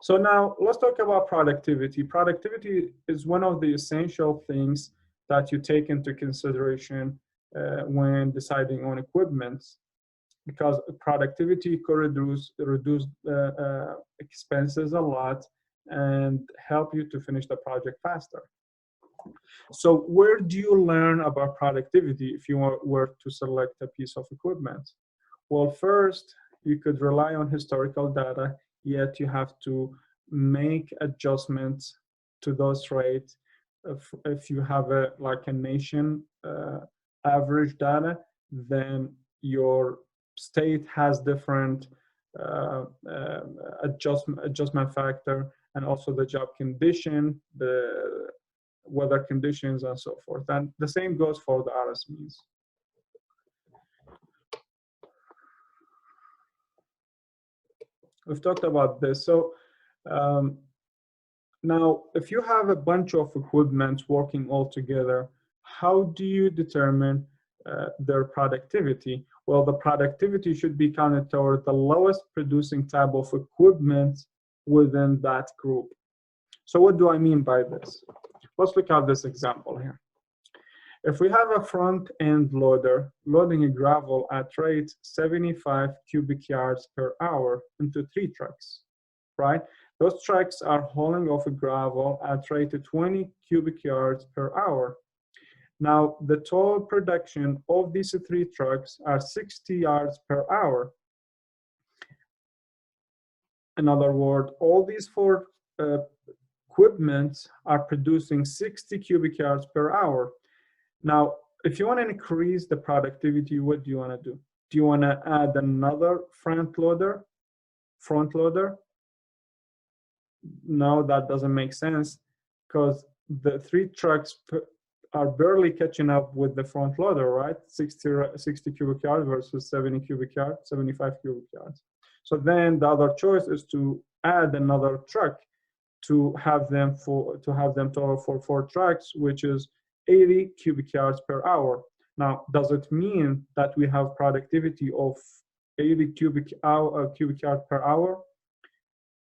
So now let's talk about productivity. Productivity is one of the essential things that you take into consideration when deciding on equipment, because productivity could reduce expenses a lot and help you to finish the project faster. So where do you learn about productivity if you were to select a piece of equipment? Well, first, you could rely on historical data, yet you have to make adjustments to those rates. If you have like a nation average data, then your state has different adjustment factor, and also the job condition, the weather conditions, and so forth. And the same goes for the RSMEs. We've talked about this. So now, if you have a bunch of equipment working all together, how do you determine their productivity? Well, the productivity should be counted toward the lowest producing type of equipment within that group. So what do I mean by this? Let's look at this example here. If we have a front end loader loading a gravel at rate 75 cubic yards per hour into 3 trucks, right? Those trucks are hauling off a gravel at rate of 20 cubic yards per hour. Now, the total production of these 3 trucks are 60 yards per hour. In other words, all these 4 equipment are producing 60 cubic yards per hour. Now, if you want to increase the productivity, what do you want to do? Do you want to add another front loader? No, that doesn't make sense, because the 3 trucks are barely catching up with the front loader, right? 60 cubic yards versus 70 cubic yards, 75 cubic yards. So then the other choice is to add another truck to have them total for 4 trucks, which is 80 cubic yards per hour. Now, does it mean that we have productivity of 80 cubic yards per hour?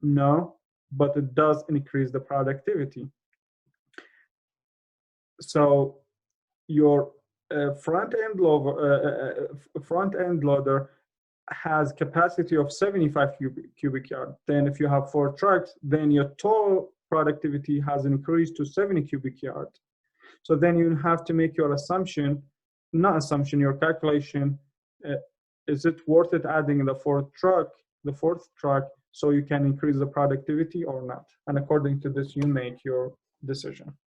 No, but it does increase the productivity. So your front end loader has capacity of 75 cubic yards. Then if you have 4 trucks, then your total productivity has increased to 70 cubic yards. So then you have to make your your calculation. Is it worth it adding the fourth truck, so you can increase the productivity or not? And according to this, you make your decision.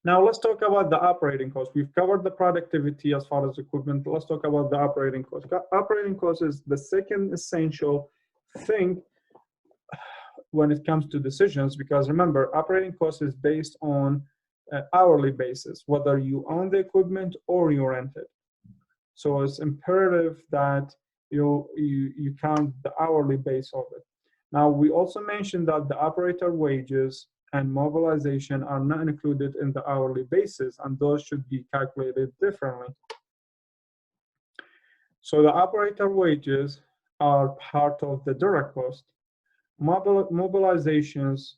Now let's talk about the operating cost. We've covered the productivity as far as equipment. Let's talk about the operating cost. Operating cost is the second essential thing when it comes to decisions, because remember, operating cost is based on hourly basis, whether you own the equipment or you rent it. So it's imperative that you count the hourly base of it. Now, we also mentioned that the operator wages and mobilization are not included in the hourly basis, and those should be calculated differently. So the operator wages are part of the direct cost. Mobilizations,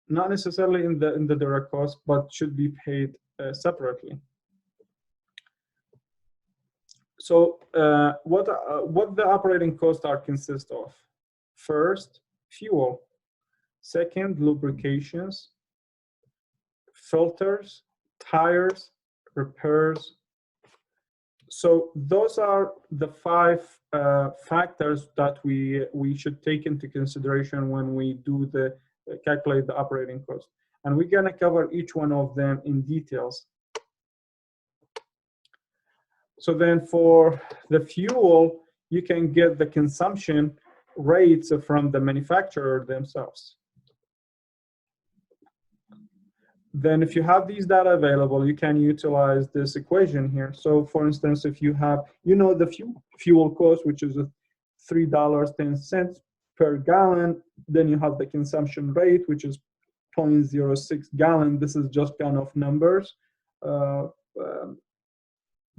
not necessarily in the direct cost, but should be paid separately. So what the operating costs are consist of? First, fuel. Second, lubrications, filters, tires, repairs. So those are the 5 factors that we should take into consideration when we do calculate the operating cost. And we're gonna cover each one of them in details. So then for the fuel, you can get the consumption rates from the manufacturer themselves. Then if you have these data available, you can utilize this equation here. So for instance, if you have, the fuel cost, which is $3.10 per gallon, then you have the consumption rate, which is 0.06 gallon. This is just kind of numbers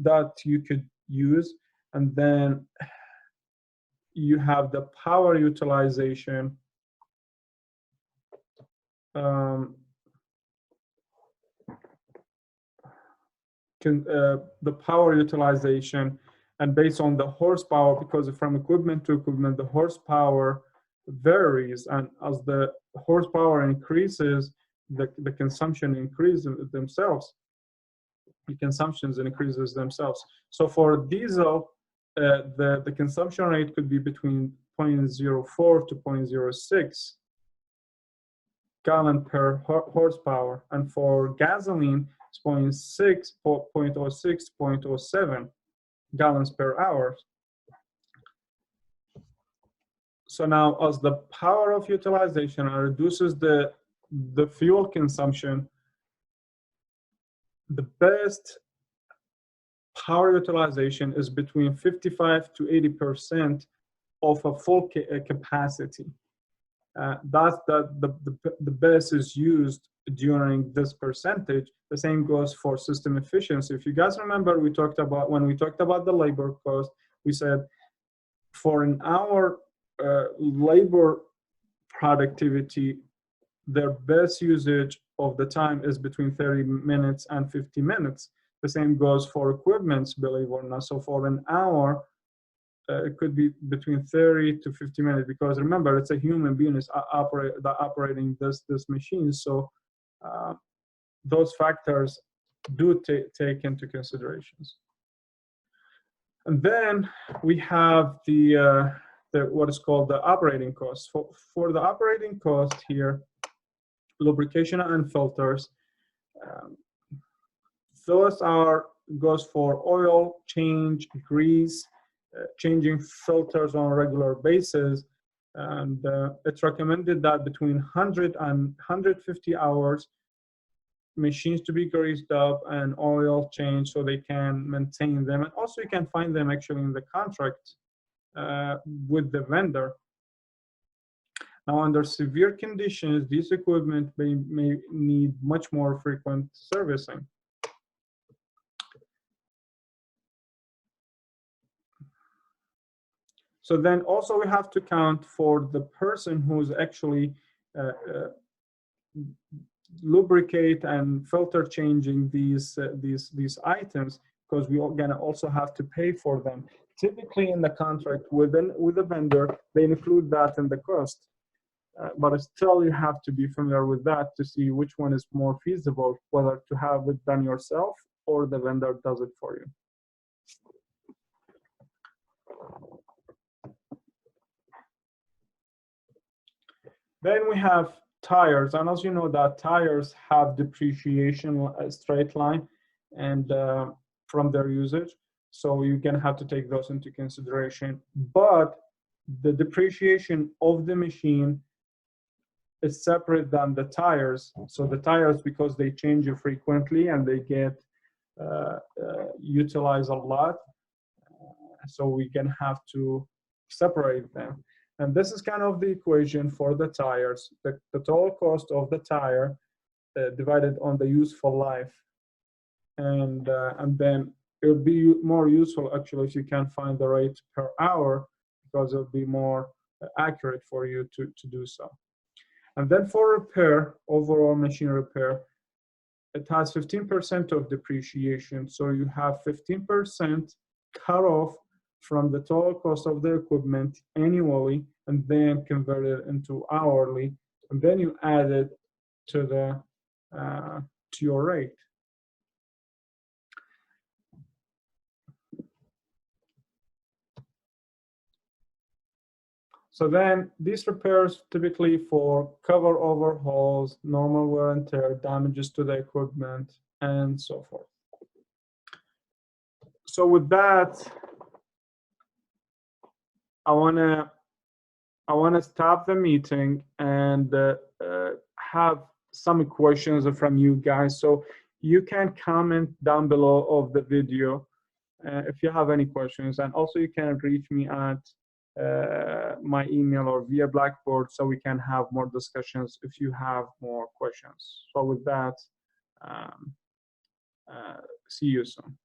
that you could use. And then you have the power utilization, the power utilization, and based on the horsepower, because from equipment to equipment, the horsepower varies, and as the horsepower increases, the consumption increases themselves. The consumptions increases themselves. So for diesel, the consumption rate could be between 0.04 to 0.06 gallon per horsepower, and for gasoline, it's 0.06, 0.07 gallons per hour. So now, as the power of utilization reduces the fuel consumption, the best power utilization is between 55 to 80% of a full capacity. That's the best is used during this percentage. The same goes for system efficiency. If you guys remember, when we talked about the labor cost, we said for an hour labor productivity, their best usage of the time is between 30 minutes and 50 minutes. The same goes for equipments, believe it or not. So for an hour, it could be between 30 to 50 minutes, because remember, it's a human being is operating this machine. So those factors do take into considerations. And then we have the what is called the operating cost. For the operating cost here, lubrication and filters, those goes for oil change, grease, changing filters on a regular basis, and it's recommended that between 100 and 150 hours machines to be greased up and oil changed so they can maintain them. And also you can find them actually in the contract with the vendor. Now, under severe conditions, these equipment may need much more frequent servicing. So then also we have to count for the person who's actually lubricate and filter changing these items, because we're gonna also have to pay for them. Typically in the contract with the vendor, they include that in the cost. But still you have to be familiar with that to see which one is more feasible, whether to have it done yourself or the vendor does it for you. Then we have tires, and as you know that tires have depreciation straight line and from their usage, so you're gonna have to take those into consideration. But the depreciation of the machine is separate than the tires. So the tires, because they change frequently and they get utilized a lot, so we can have to separate them. And this is kind of the equation for the tires, the total cost of the tire divided on the useful life. And then it would be more useful actually if you can find the rate per hour, because it would be more accurate for you to do so. And then for repair, overall machine repair, it has 15% of depreciation. So you have 15% cut off from the total cost of the equipment annually, and then convert it into hourly, and then you add it to the to your rate. So then these repairs typically for cover overhauls, normal wear and tear, damages to the equipment, and so forth. So with that, I wanna stop the meeting and have some questions from you guys. So you can comment down below of the video if you have any questions, and also you can reach me at my email or via Blackboard, so we can have more discussions if you have more questions. So with that, see you soon.